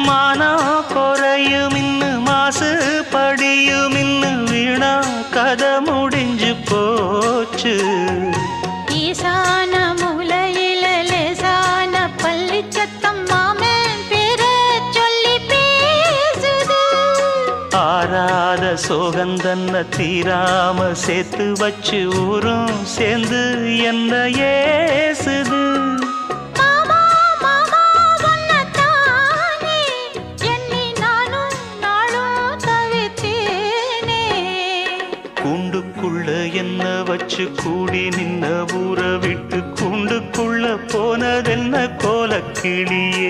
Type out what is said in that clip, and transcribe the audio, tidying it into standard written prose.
மானம் குறையும் இன்னு மாசு படியும் இன்னு வீணா கதை முடிஞ்சு போச்சு. ஈசான மூலையில லேசான பள்ளி சத்தம் மாமன் பேர சொல்லி பேசுது. ஆறாத சோகந்தன்ன தீராம சேர்த்து வச்சு ஊரும் சேர்ந்து என்ன ஏசுது. மாமா மாமா உன்னத்தானே எண்ணி நானும் நாளும் தவித்தேனே. கூண்டுக்குள்ள என்ன வச்சு கூடி நின்ன ஊற விட்டு கூண்டுக்குள்ள போனதென்ன கோலக்கிளியே.